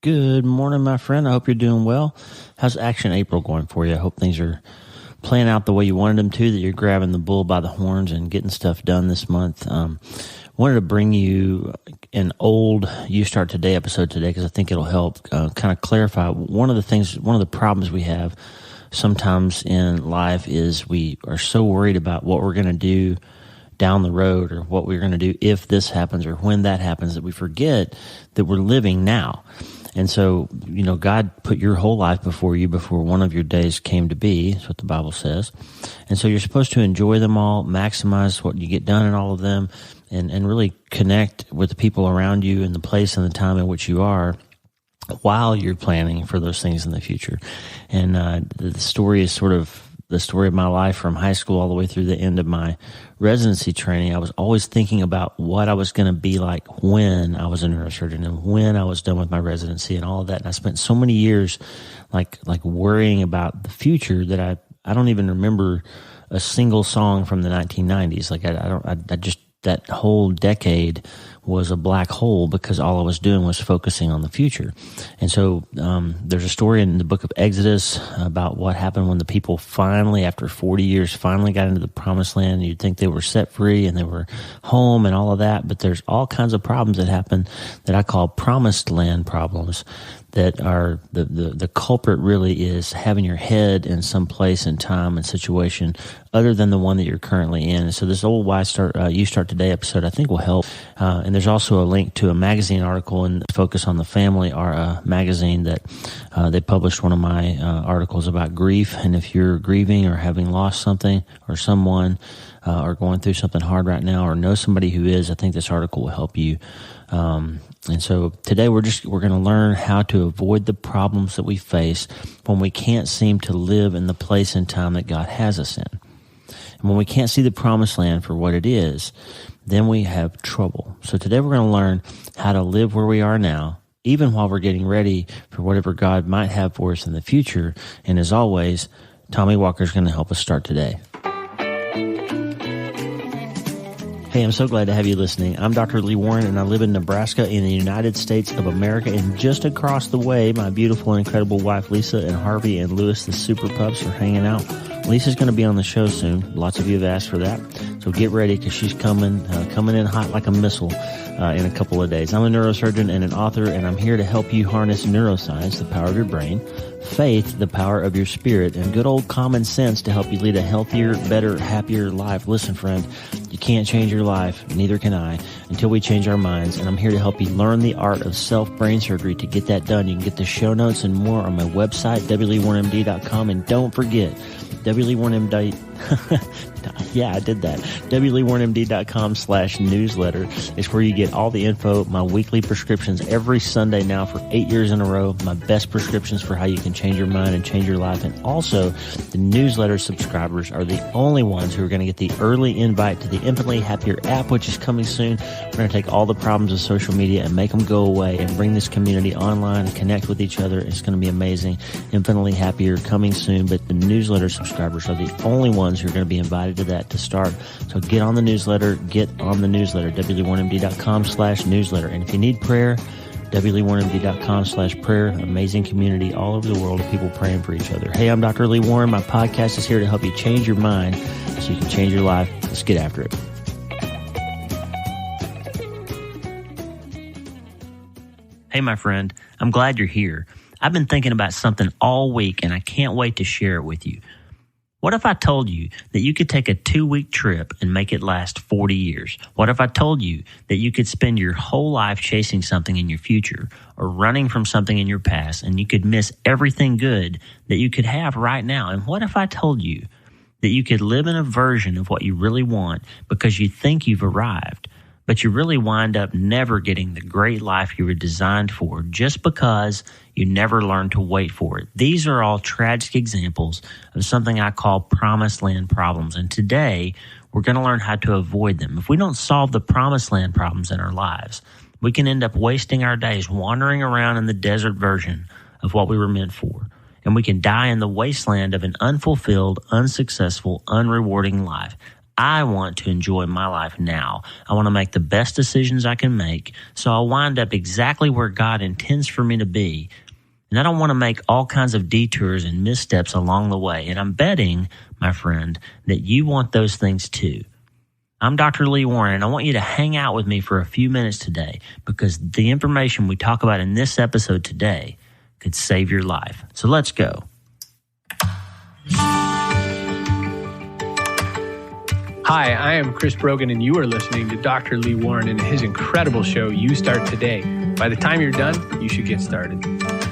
Good morning, my friend. I hope you're doing well. How's Action April going for you? I hope things are playing out the way you wanted them to, that you're grabbing the bull by the horns and getting stuff done this month. Wanted to bring you an old You Start Today episode today because I think it'll help kind of clarify one of the problems we have sometimes in life is we are so worried about what we're going to do down the road or what we're going to do if this happens or when that happens that we forget that we're living now. And so, God put your whole life before you before one of your days came to be. That's what the Bible says. And so you're supposed to enjoy them all, maximize what you get done in all of them, and really connect with the people around you and the place and the time in which you are while you're planning for those things in the future. And the story is sort of the story of my life from high school all the way through the end of my residency training. I was always thinking about what I was going to be like when I was a neurosurgeon and when I was done with my residency and all of that. And I spent so many years like worrying about the future that I don't even remember a single song from the 1990s. Like I just that whole decade was a black hole because all I was doing was focusing on the future. And so there's a story in the book of Exodus about what happened when the people finally, after 40 years, finally got into the promised land. You'd think they were set free and they were home and all of that, but there's all kinds of problems that happen that I call promised land problems that are the culprit really is having your head in some place and time and situation other than the one that you're currently in. And so this old You Start Today episode I think will help. And there's also a link to a magazine article in Focus on the Family, our magazine that they published one of my articles about grief. And if you're grieving or having lost something or someone or going through something hard right now or know somebody who is, I think this article will help you. And so today we're going to learn how to avoid the problems that we face when we can't seem to live in the place and time that God has us in. And when we can't see the promised land for what it is, then we have trouble. So today we're going to learn how to live where we are now, even while we're getting ready for whatever God might have for us in the future. And as always, Tommy Walker is going to help us start today. Hey, I'm so glad to have you listening. I'm Dr. Lee Warren, and I live in Nebraska in the United States of America. And just across the way, my beautiful and incredible wife, Lisa, and Harvey and Lewis, the super pups, are hanging out. Lisa's going to be on the show soon. Lots of you have asked for that. So get ready because she's coming in hot like a missile in a couple of days. I'm a neurosurgeon and an author, and I'm here to help you harness neuroscience, the power of your brain, faith, the power of your spirit, and good old common sense to help you lead a healthier, better, happier life. Listen, friend, you can't change your life, neither can I, until we change our minds. And I'm here to help you learn the art of self-brain surgery to get that done. You can get the show notes and more on my website, wleewarrenmd.com. And don't forget, wleewarrenmd. Yeah, I did that. wleewarrenmd.com/newsletter is where you get all the info, my weekly prescriptions every Sunday now for 8 years in a row, my best prescriptions for how you can change your mind and change your life. And also, the newsletter subscribers are the only ones who are going to get the early invite to the Infinitely Happier app, which is coming soon. We're going to take all the problems of social media and make them go away and bring this community online and connect with each other. It's going to be amazing. Infinitely Happier coming soon, but the newsletter subscribers are the only ones who are going to be invited to that to start. So get on the newsletter, wleewarrenmd.com/newsletter. And if you need prayer, wleewarrenmd.com/prayer. Amazing community all over the world of people praying for each other. Hey, I'm Dr. Lee Warren. My podcast is here to help you change your mind so you can change your life. Let's get after it. Hey, my friend, I'm glad you're here. I've been thinking about something all week, and I can't wait to share it with you. What if I told you that you could take a 2-week trip and make it last 40 years? What if I told you that you could spend your whole life chasing something in your future or running from something in your past, and you could miss everything good that you could have right now? And what if I told you that you could live in a version of what you really want because you think you've arrived, but you really wind up never getting the great life you were designed for just because you never learned to wait for it? These are all tragic examples of something I call promised land problems. And today, we're going to learn how to avoid them. If we don't solve the promised land problems in our lives, we can end up wasting our days wandering around in the desert version of what we were meant for. And we can die in the wasteland of an unfulfilled, unsuccessful, unrewarding life. I want to enjoy my life now. I want to make the best decisions I can make, so I'll wind up exactly where God intends for me to be. And I don't want to make all kinds of detours and missteps along the way. And I'm betting, my friend, that you want those things too. I'm Dr. Lee Warren, and I want you to hang out with me for a few minutes today because the information we talk about in this episode today could save your life. So let's go. Hi, I am Chris Brogan, and you are listening to Dr. Lee Warren and his incredible show, You Start Today. By the time you're done, you should get started.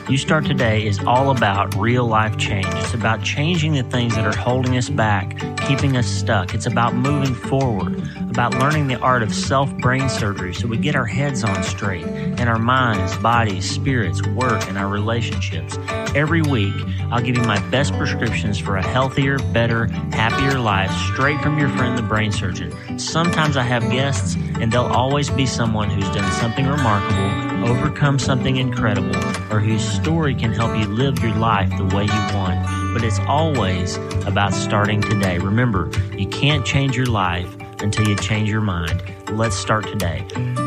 You Start Today is all about real life change. It's about changing the things that are holding us back, keeping us stuck. It's about moving forward, about learning the art of self-brain surgery so we get our heads on straight and our minds, bodies, spirits, work, and our relationships. Every week, I'll give you my best prescriptions for a healthier, better, happier life straight from your friend, the brain surgeon. Sometimes I have guests, and they'll always be someone who's done something remarkable, overcome something incredible, or whose story can help you live your life the way you want. But it's always about starting today. Remember, you can't change your life until you change your mind. Let's start today.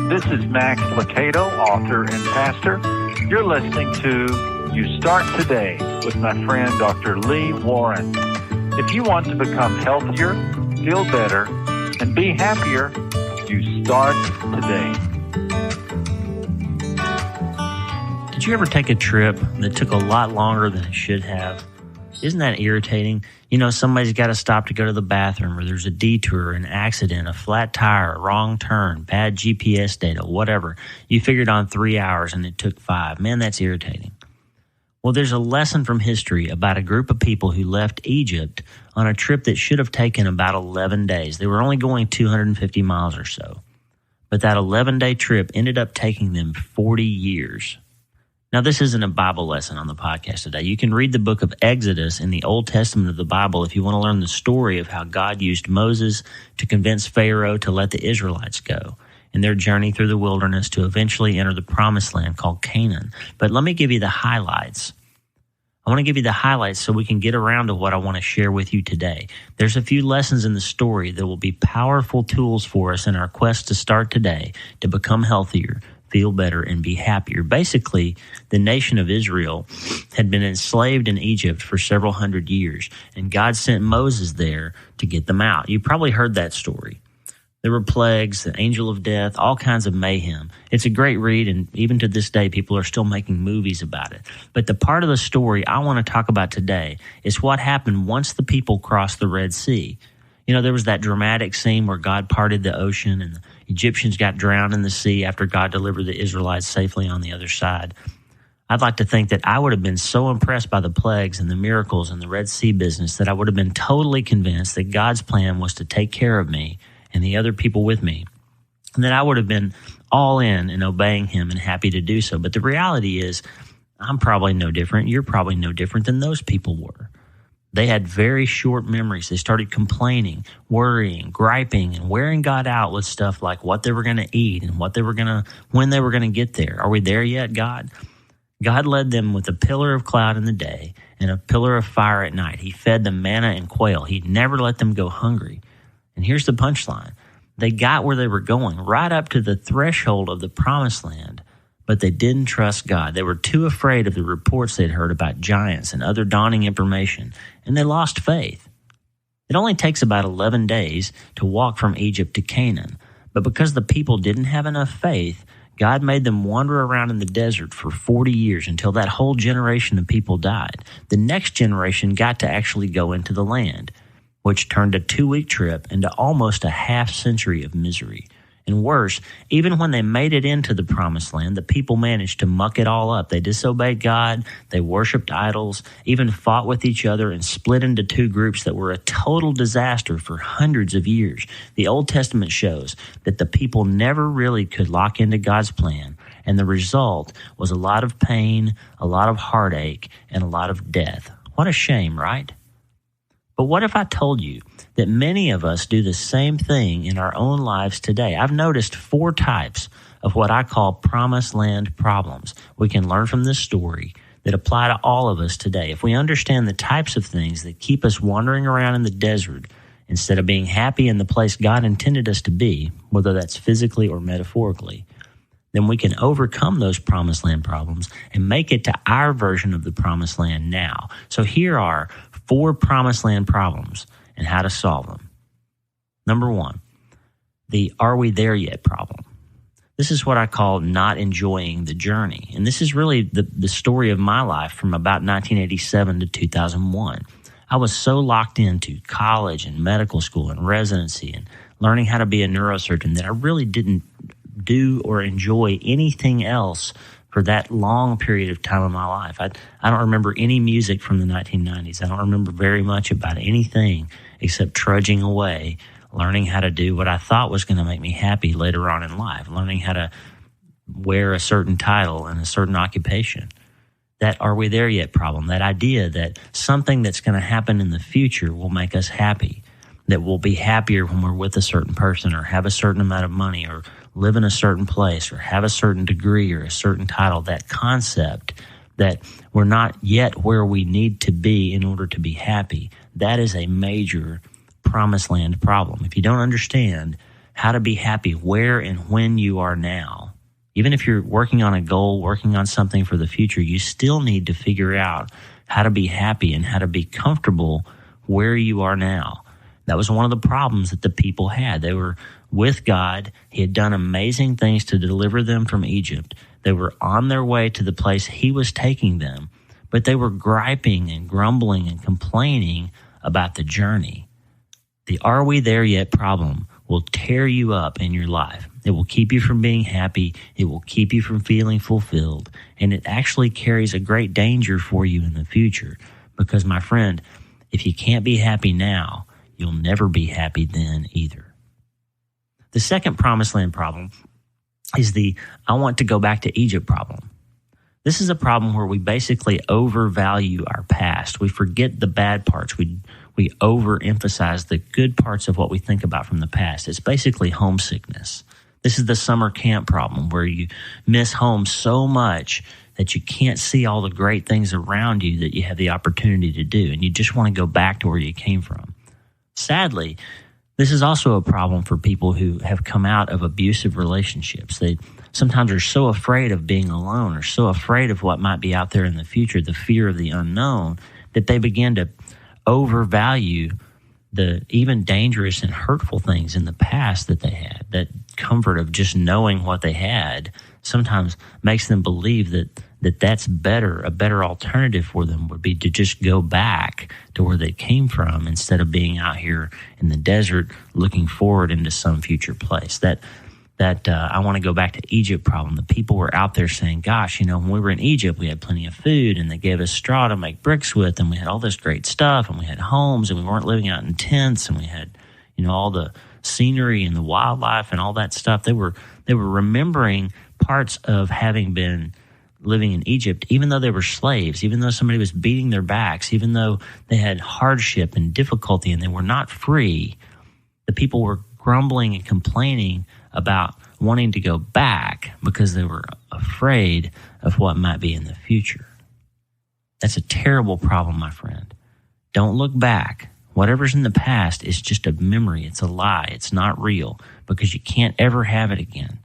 This is Max Lucado, author and pastor. You're listening to You Start Today with my friend Dr. Lee Warren. If you want to become healthier, feel better, and be happier, you start today. Did you ever take a trip that took a lot longer than it should have? Isn't that irritating? You know, somebody's got to stop to go to the bathroom, or there's a detour, an accident, a flat tire, a wrong turn, bad GPS data, whatever. You figured on 3 hours and it took 5. Man, that's irritating. Well, there's a lesson from history about a group of people who left Egypt on a trip that should have taken about 11 days. They were only going 250 miles or so. But that 11-day trip ended up taking them 40 years. Now, this isn't a Bible lesson on the podcast today. You can read the book of Exodus in the Old Testament of the Bible if you want to learn the story of how God used Moses to convince Pharaoh to let the Israelites go in their journey through the wilderness to eventually enter the promised land called Canaan. But let me give you the highlights. I want to give you the highlights so we can get around to what I want to share with you today. There's a few lessons in the story that will be powerful tools for us in our quest to start today to become healthier, feel better, and be happier. Basically, the nation of Israel had been enslaved in Egypt for several hundred years, and God sent Moses there to get them out. You probably heard that story. There were plagues, the angel of death, all kinds of mayhem. It's a great read, and even to this day, people are still making movies about it. But the part of the story I want to talk about today is what happened once the people crossed the Red Sea. You know, there was that dramatic scene where God parted the ocean and the Egyptians got drowned in the sea after God delivered the Israelites safely on the other side. I'd like to think that I would have been so impressed by the plagues and the miracles and the Red Sea business that I would have been totally convinced that God's plan was to take care of me and the other people with me, and that I would have been all in and obeying him and happy to do so. But the reality is, I'm probably no different. You're probably no different than those people were. They had very short memories. They started complaining, worrying, griping, and wearing God out with stuff like what they were going to eat and when they were going to get there. Are we there yet, God? God led them with a pillar of cloud in the day and a pillar of fire at night. He fed them manna and quail. He never let them go hungry. And here's the punchline. They got where they were going, right up to the threshold of the promised land, but they didn't trust God. They were too afraid of the reports they'd heard about giants and other daunting information, and they lost faith. It only takes about 11 days to walk from Egypt to Canaan, but because the people didn't have enough faith, God made them wander around in the desert for 40 years until that whole generation of people died. The next generation got to actually go into the land, which turned a 2-week trip into almost a half-century of misery. And worse, even when they made it into the promised land, the people managed to muck it all up. They disobeyed God, they worshipped idols, even fought with each other and split into 2 groups that were a total disaster for hundreds of years. The Old Testament shows that the people never really could lock into God's plan, and the result was a lot of pain, a lot of heartache, and a lot of death. What a shame, right? But what if I told you that many of us do the same thing in our own lives today? I've noticed 4 types of what I call promised land problems we can learn from this story that apply to all of us today. If we understand the types of things that keep us wandering around in the desert instead of being happy in the place God intended us to be, whether that's physically or metaphorically, then we can overcome those promised land problems and make it to our version of the promised land now. So here are 4 promised land problems and how to solve them. Number 1, the are we there yet problem. This is what I call not enjoying the journey. And this is really the story of my life from about 1987 to 2001. I was so locked into college and medical school and residency and learning how to be a neurosurgeon that I really didn't do or enjoy anything else for that long period of time in my life. I don't remember any music from the 1990s. I don't remember very much about anything except trudging away, learning how to do what I thought was going to make me happy later on in life, learning how to wear a certain title and a certain occupation. That are we there yet problem, that idea that something that's going to happen in the future will make us happy, that we'll be happier when we're with a certain person or have a certain amount of money or live in a certain place or have a certain degree or a certain title, that concept that we're not yet where we need to be in order to be happy, that is a major promised land problem. If you don't understand how to be happy where and when you are now, even if you're working on a goal, working on something for the future, you still need to figure out how to be happy and how to be comfortable where you are now. That was one of the problems that the people had. They were with God. He had done amazing things to deliver them from Egypt. They were on their way to the place He was taking them, but they were griping and grumbling and complaining about the journey. The are we there yet problem will tear you up in your life. It will keep you from being happy. It will keep you from feeling fulfilled. And it actually carries a great danger for you in the future. Because, my friend, if you can't be happy now, you'll never be happy then either. The second promised land problem is the I want to go back to Egypt problem. This is a problem where we basically overvalue our past. We forget the bad parts. We overemphasize the good parts of what we think about from the past. It's basically homesickness. This is the summer camp problem where you miss home so much that you can't see all the great things around you that you have the opportunity to do, and you just want to go back to where you came from. Sadly, this is also a problem for people who have come out of abusive relationships. They sometimes are so afraid of being alone or so afraid of what might be out there in the future, the fear of the unknown, that they begin to overvalue the even dangerous and hurtful things in the past that they had. That comfort of just knowing what they had sometimes makes them believe that that's better. A better alternative for them would be to just go back to where they came from instead of being out here in the desert looking forward into some future place. That I want to go back to Egypt problem. The people were out there saying, gosh, when we were in Egypt, we had plenty of food and they gave us straw to make bricks with, and we had all this great stuff, and we had homes, and we weren't living out in tents, and we had, all the scenery and the wildlife and all that stuff. They were remembering parts of having been living in Egypt, even though they were slaves, even though somebody was beating their backs, even though they had hardship and difficulty and they were not free. The people were grumbling and complaining about wanting to go back because they were afraid of what might be in the future. That's a terrible problem, my friend. Don't look back. Whatever's in the past is just a memory. It's a lie. It's not real because you can't ever have it again.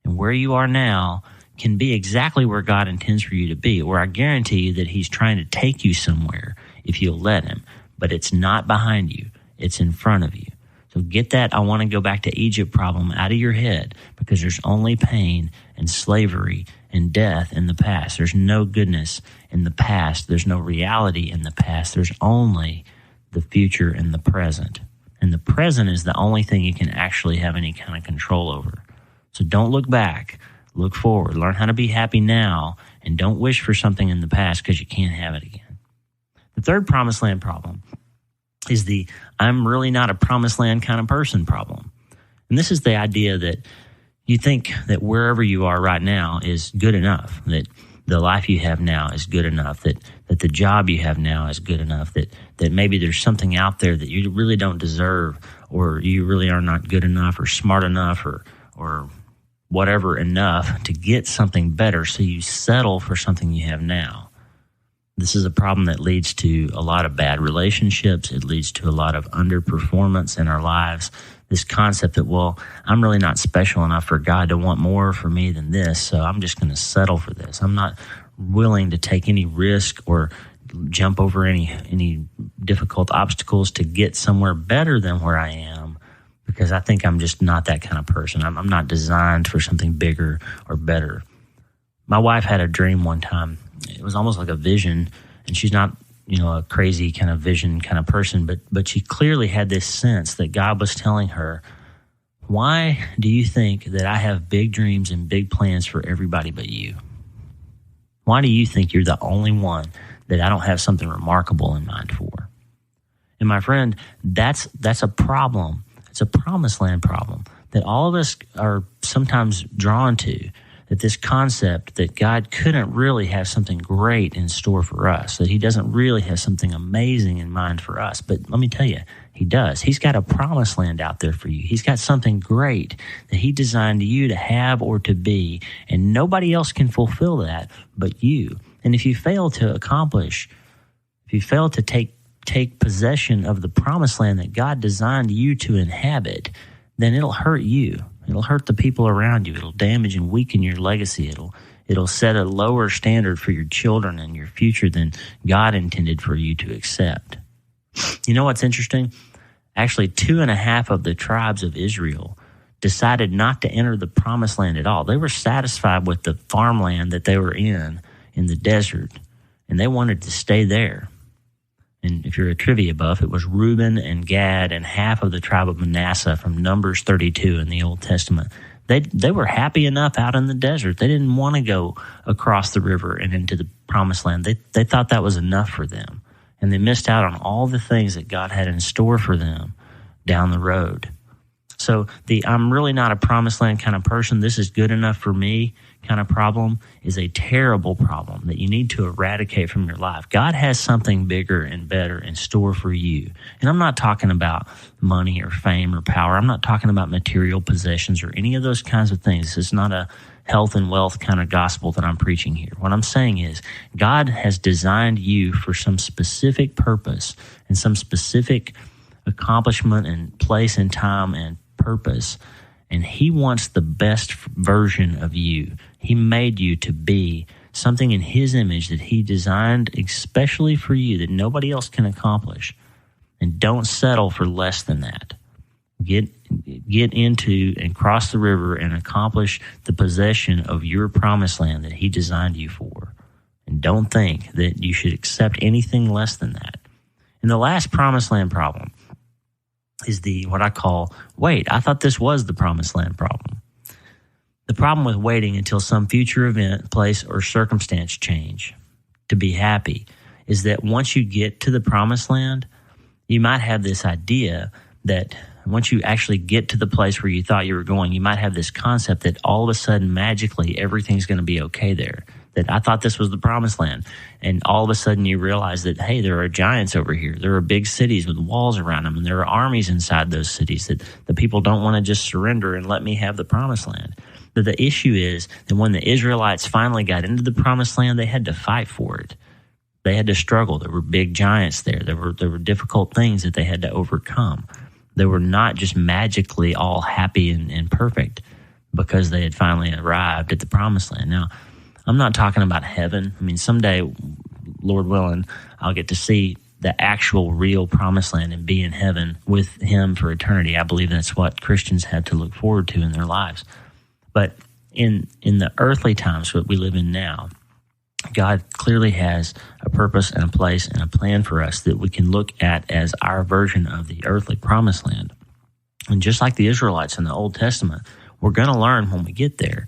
And where you are now can be exactly where God intends for you to be, or I guarantee you that He's trying to take you somewhere if you'll let Him. But it's not behind you. It's in front of you. So get that I want to go back to Egypt problem out of your head, because there's only pain and slavery and death in the past. There's no goodness in the past. There's no reality in the past. There's only the future and the present. And the present is the only thing you can actually have any kind of control over. So don't look back. Look forward. Learn how to be happy now, and don't wish for something in the past because you can't have it again. The third promised land problem is the I'm really not a promised land kind of person problem. And this is the idea that you think that wherever you are right now is good enough, that the life you have now is good enough, that the job you have now is good enough, that maybe there's something out there that you really don't deserve, or you really are not good enough or smart enough or whatever enough to get something better, so you settle for something you have now. This is a problem that leads to a lot of bad relationships. It leads to a lot of underperformance in our lives. This concept that, well, I'm really not special enough for God to want more for me than this, so I'm just going to settle for this. I'm not willing to take any risk or jump over any difficult obstacles to get somewhere better than where I am, because I think I'm just not that kind of person. I'm not designed for something bigger or better. My wife had a dream one time. It was almost like a vision, and she's not, a crazy kind of vision kind of person, but she clearly had this sense that God was telling her, why do you think that I have big dreams and big plans for everybody but you? Why do you think you're the only one that I don't have something remarkable in mind for? And my friend, that's a problem. It's a promised land problem that all of us are sometimes drawn to, that this concept that God couldn't really have something great in store for us, that he doesn't really have something amazing in mind for us. But let me tell you, he does. He's got a promised land out there for you. He's got something great that he designed you to have or to be, and nobody else can fulfill that but you. And if you fail to accomplish, if you fail to take possession of the promised land that God designed you to inhabit, then it'll hurt you. It'll hurt the people around you. It'll damage and weaken your legacy. It'll set a lower standard for your children and your future than God intended for you to accept. You know what's interesting? Actually, 2.5 of the tribes of Israel decided not to enter the promised land at all. They were satisfied with the farmland that they were in the desert, and they wanted to stay there. And if you're a trivia buff, it was Reuben and Gad and half of the tribe of Manasseh from Numbers 32 in the Old Testament. They were happy enough out in the desert. They didn't want to go across the river and into the promised land. They thought that was enough for them. And they missed out on all the things that God had in store for them down the road. So the I'm really not a promised land kind of person, this is good enough for me kind of problem is a terrible problem that you need to eradicate from your life. God has something bigger and better in store for you. And I'm not talking about money or fame or power. I'm not talking about material possessions or any of those kinds of things. This is not a health and wealth kind of gospel that I'm preaching here. What I'm saying is God has designed you for some specific purpose and some specific accomplishment and place and time and purpose, and he wants the best version of you. He made you to be something in his image that he designed especially for you that nobody else can accomplish. And don't settle for less than that. Get into and cross the river and accomplish the possession of your promised land that he designed you for. And don't think that you should accept anything less than that. And the last promised land problem is what I call, wait, I thought this was the promised land problem. The problem with waiting until some future event, place, or circumstance change to be happy is that once you get to the promised land, you might have this idea that once you actually get to the place where you thought you were going, you might have this concept that all of a sudden, magically, everything's going to be okay there. That I thought this was the promised land. And all of a sudden you realize that, hey, there are giants over here. There are big cities with walls around them, and there are armies inside those cities that the people don't want to just surrender and let me have the promised land. But the issue is that when the Israelites finally got into the promised land, they had to fight for it. They had to struggle. There were big giants there. There were difficult things that they had to overcome. They were not just magically all happy and perfect because they had finally arrived at the promised land. Now, I'm not talking about heaven. I mean, someday, Lord willing, I'll get to see the actual real promised land and be in heaven with him for eternity. I believe that's what Christians have to look forward to in their lives. But in the earthly times that we live in now, God clearly has a purpose and a place and a plan for us that we can look at as our version of the earthly promised land. And just like the Israelites in the Old Testament, we're going to learn when we get there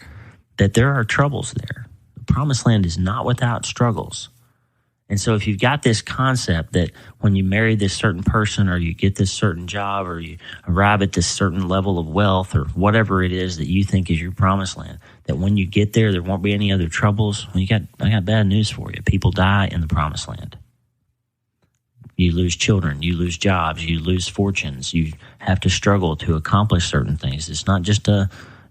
that there are troubles there. The promised land is not without struggles. And so if you've got this concept that when you marry this certain person or you get this certain job or you arrive at this certain level of wealth or whatever it is that you think is your promised land, that when you get there, there won't be any other troubles, well, I got bad news for you. People die in the promised land. You lose children, you lose jobs, you lose fortunes, you have to struggle to accomplish certain things. It's not just a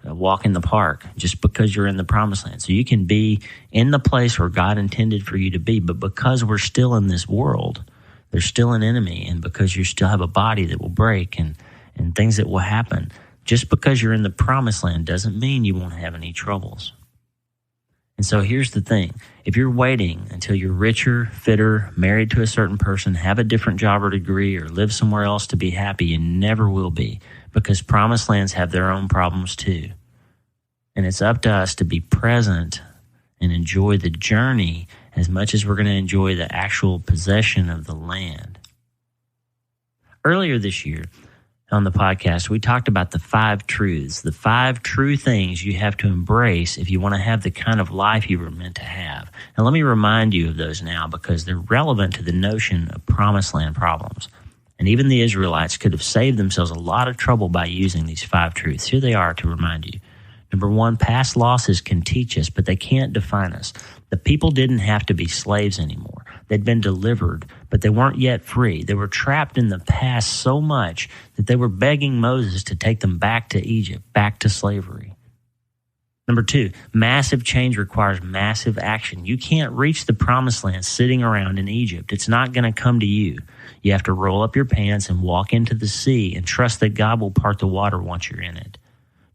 a walk in the park just because you're in the promised land. So you can be in the place where God intended for you to be, but because we're still in this world, there's still an enemy, and because you still have a body that will break and things that will happen, just because you're in the promised land doesn't mean you won't have any troubles. And so here's the thing. If you're waiting until you're richer, fitter, married to a certain person, have a different job or degree, or live somewhere else to be happy, you never will be, because promised lands have their own problems too. And it's up to us to be present and enjoy the journey as much as we're going to enjoy the actual possession of the land. Earlier this year on the podcast, we talked about the 5 truths, the 5 true things you have to embrace if you want to have the kind of life you were meant to have. And let me remind you of those now because they're relevant to the notion of promised land problems. And even the Israelites could have saved themselves a lot of trouble by using these 5 truths. Here they are to remind you. Number 1, past losses can teach us, but they can't define us. The people didn't have to be slaves anymore. They'd been delivered, but they weren't yet free. They were trapped in the past so much that they were begging Moses to take them back to Egypt, back to slavery. Number 2, massive change requires massive action. You can't reach the promised land sitting around in Egypt. It's not going to come to you. You have to roll up your pants and walk into the sea and trust that God will part the water once you're in it.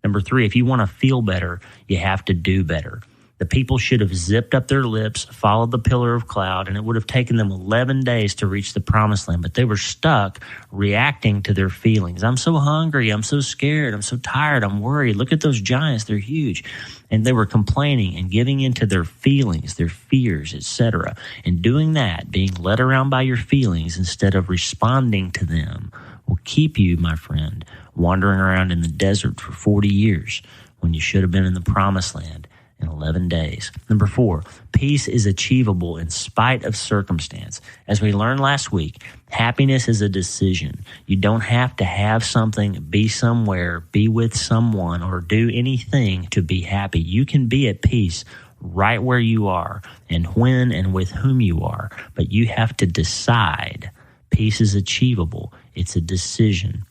Number 3, if you want to feel better, you have to do better. The people should have zipped up their lips, followed the pillar of cloud, and it would have taken them 11 days to reach the promised land. But they were stuck reacting to their feelings. I'm so hungry. I'm so scared. I'm so tired. I'm worried. Look at those giants. They're huge. And they were complaining and giving into their feelings, their fears, etc. And doing that, being led around by your feelings instead of responding to them, will keep you, my friend, wandering around in the desert for 40 years when you should have been in the promised land in 11 days. Number 4, peace is achievable in spite of circumstance. As we learned last week, happiness is a decision. You don't have to have something, be somewhere, be with someone, or do anything to be happy. You can be at peace right where you are and when and with whom you are, but you have to decide. Peace is achievable. It's a decision.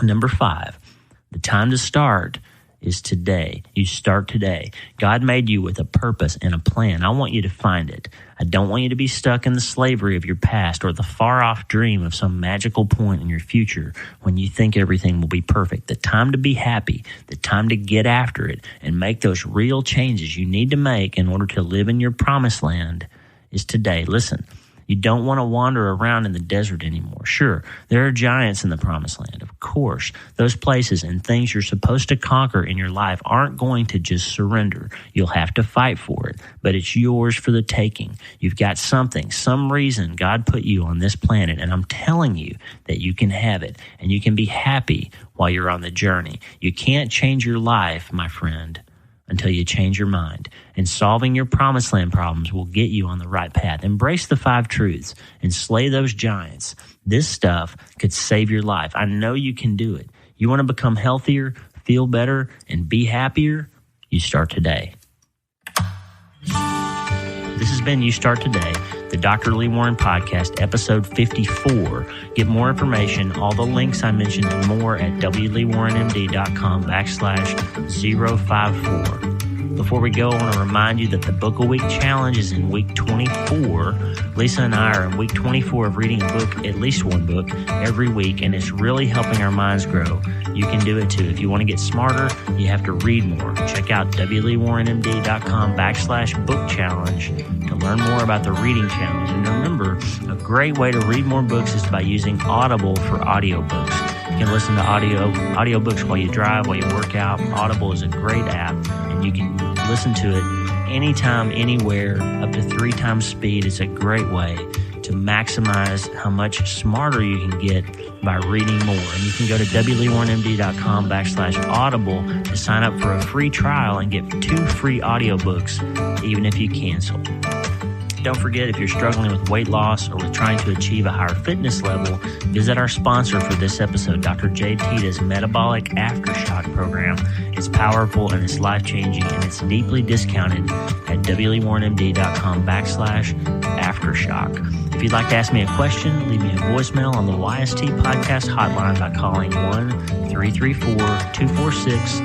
Number 5, the time to start is today. You start today. God made you with a purpose and a plan. I want you to find it. I don't want you to be stuck in the slavery of your past or the far-off dream of some magical point in your future when you think everything will be perfect. The time to be happy, the time to get after it and make those real changes you need to make in order to live in your promised land is today. Listen. You don't want to wander around in the desert anymore. Sure, there are giants in the promised land. Of course, those places and things you're supposed to conquer in your life aren't going to just surrender. You'll have to fight for it, but it's yours for the taking. You've got something, some reason God put you on this planet, and I'm telling you that you can have it, and you can be happy while you're on the journey. You can't change your life, my friend, until you change your mind. And solving your promised land problems will get you on the right path. Embrace the 5 truths and slay those giants. This stuff could save your life. I know you can do it. You want to become healthier, feel better, and be happier? You start today. This has been You Start Today, the Dr. Lee Warren Podcast, episode 54. Get more information, all the links I mentioned and more at wleewarrenmd.com/054. Before we go, I want to remind you that the Book a Week Challenge is in week 24. Lisa and I are in week 24 of reading a book, at least one book, every week, and it's really helping our minds grow. You can do it too. If you want to get smarter, you have to read more. Check out wleewarrenmd.com/book challenge to learn more about the reading challenge. And remember, a great way to read more books is by using Audible for audiobooks. You can listen to audiobooks while you drive, while you work out. Audible is a great app, and you can listen to it anytime, anywhere, up to 3 times speed. It's a great way to maximize how much smarter you can get by reading more. And you can go to wleewarrenmd.com/audible to sign up for a free trial and get 2 free audiobooks, even if you cancel. Don't forget, if you're struggling with weight loss or with trying to achieve a higher fitness level, visit our sponsor for this episode, Dr. Jay Tita's Metabolic Aftershock program. It's powerful and it's life-changing, and it's deeply discounted at wleewarrenmd.com/aftershock. If you'd like to ask me a question, leave me a voicemail on the YST podcast hotline by calling 1-334-246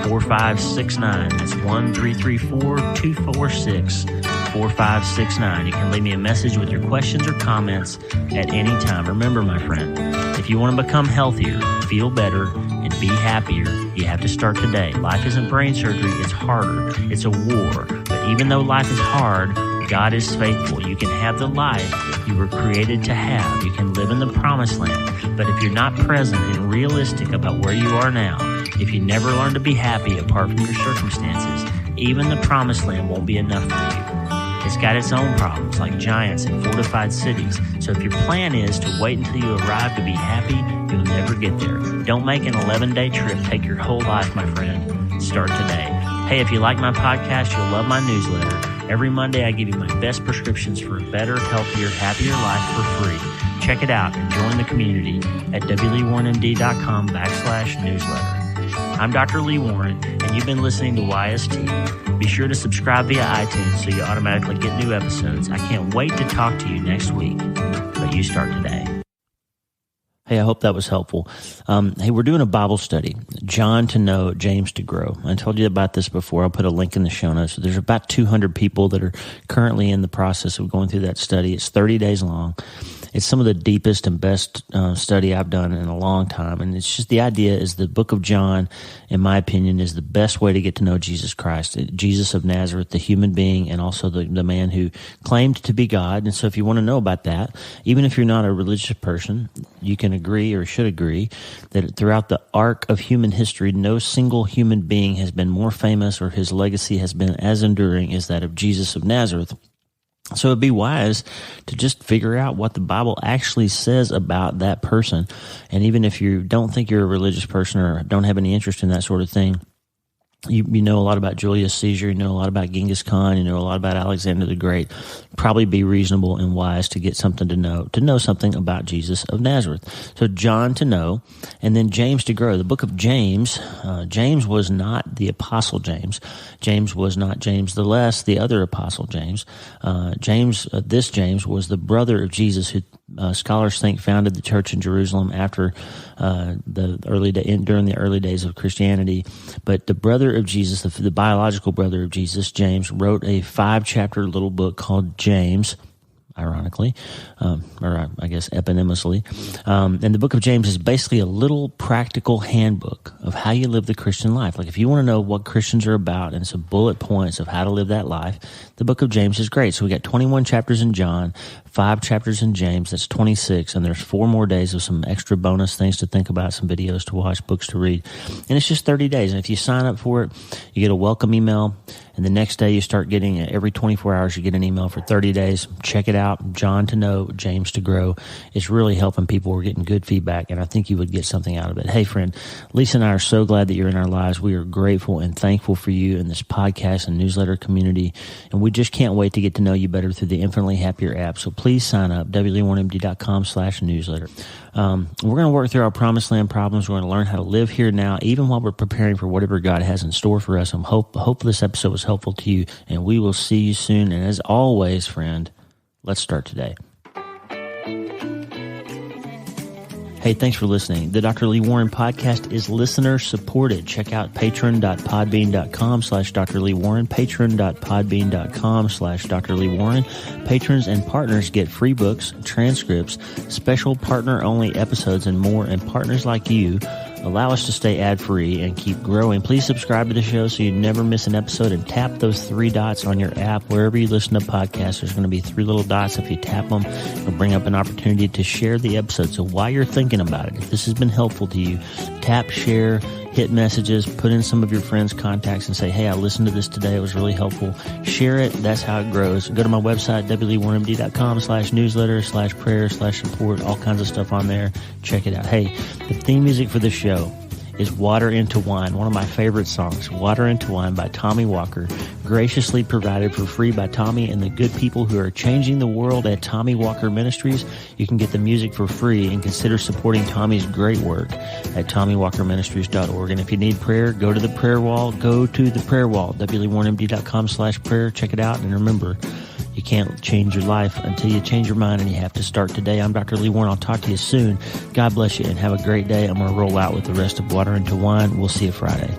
4569. That's 1-334-246-4569. You can leave me a message with your questions or comments at any time. Remember, my friend, if you want to become healthier, feel better, and be happier, you have to start today. Life isn't brain surgery, it's harder. It's a war. But even though life is hard, God is faithful. You can have the life you were created to have. You can live in the promised land. But if you're not present and realistic about where you are now, if you never learn to be happy apart from your circumstances, even the promised land won't be enough for you. It's got its own problems, like giants and fortified cities. So if your plan is to wait until you arrive to be happy, you'll never get there. Don't make an 11-day trip take your whole life, my friend. Start today. Hey, if you like my podcast, you'll love my newsletter. Every Monday, I give you my best prescriptions for a better, healthier, happier life for free. Check it out and join the community at wleewarrenmd.com/newsletter. I'm Dr. Lee Warren, and you've been listening to YST. Be sure to subscribe via iTunes so you automatically get new episodes. I can't wait to talk to you next week, but you start today. Hey, I hope that was helpful. Hey, we're doing a Bible study, John to know, James to grow. I told you about this before. I'll put a link in the show notes. There's about 200 people that are currently in the process of going through that study. It's 30 days long. It's some of the deepest and best study I've done in a long time. And it's just the idea is the book of John, in my opinion, is the best way to get to know Jesus Christ, Jesus of Nazareth, the human being, and also the man who claimed to be God. And so if you want to know about that, even if you're not a religious person, you can agree or should agree that throughout the arc of human history, no single human being has been more famous or his legacy has been as enduring as that of Jesus of Nazareth. So it'd be wise to just figure out what the Bible actually says about that person. And even if you don't think you're a religious person or don't have any interest in that sort of thing, you know a lot about Julius Caesar, you know a lot about Genghis Khan, you know a lot about Alexander the Great. Probably be reasonable and wise to get something to know something about Jesus of Nazareth. So John to know, and then James to grow. The book of James, James was not the apostle James. James was not James the Less, the other apostle James. This James was the brother of Jesus who scholars think founded the church in Jerusalem after during the early days of Christianity. But the brother of Jesus, the biological brother of Jesus, James, wrote a 5-chapter little book called James, ironically, or I guess eponymously. And the book of James is basically a little practical handbook of how you live the Christian life. Like if you want to know what Christians are about and some bullet points of how to live that life, the book of James is great. So we got 21 chapters in John, 5 chapters in James, that's 26, and there's 4 more days of some extra bonus things to think about, some videos to watch, books to read. And it's just 30 days. And if you sign up for it, you get a welcome email, and the next day you start getting, every 24 hours you get an email for 30 days. Check it out. John to know, James to grow. It's really helping people. We're getting good feedback, and I think you would get something out of it. Hey, friend, Lisa and I are so glad that you're in our lives. We are grateful and thankful for you in this podcast and newsletter community, and we just can't wait to get to know you better through the Infinitely Happier app. So please sign up, wleewarrenmd.com/newsletter. We're going to work through our promised land problems. We're going to learn how to live here now, even while we're preparing for whatever God has in store for us. I hope this episode was helpful to you, and we will see you soon. And as always, friend, let's start today. Hey, thanks for listening. The Dr. Lee Warren podcast is listener supported. Check out patron.podbean.com/Dr. Lee Warren, patron.podbean.com/Dr. Lee Warren. Patrons and partners get free books, transcripts, special partner-only episodes, and more. And partners like you allow us to stay ad-free and keep growing. Please subscribe to the show so you never miss an episode, and tap those 3 dots on your app. Wherever you listen to podcasts, there's going to be 3 little dots. If you tap them, it'll bring up an opportunity to share the episode. So while you're thinking about it, if this has been helpful to you, tap share, hit messages, put in some of your friends' contacts and say, hey, I listened to this today. It was really helpful. Share it. That's how it grows. Go to my website, wleewarrenmd.com/newsletter/prayer/support, all kinds of stuff on there. Check it out. Hey, the theme music for this show is Water into Wine, one of my favorite songs, Water into Wine by Tommy Walker, graciously provided for free by Tommy and the good people who are changing the world at Tommy Walker Ministries. You can get the music for free and consider supporting Tommy's great work at TommyWalkerMinistries.org. And if you need prayer, go to the prayer wall, wleewarrenmd.com/prayer. Check it out. And remember, you can't change your life until you change your mind, and you have to start today. I'm Dr. Lee Warren. I'll talk to you soon. God bless you, and have a great day. I'm going to roll out with the rest of Water into Wine. We'll see you Friday.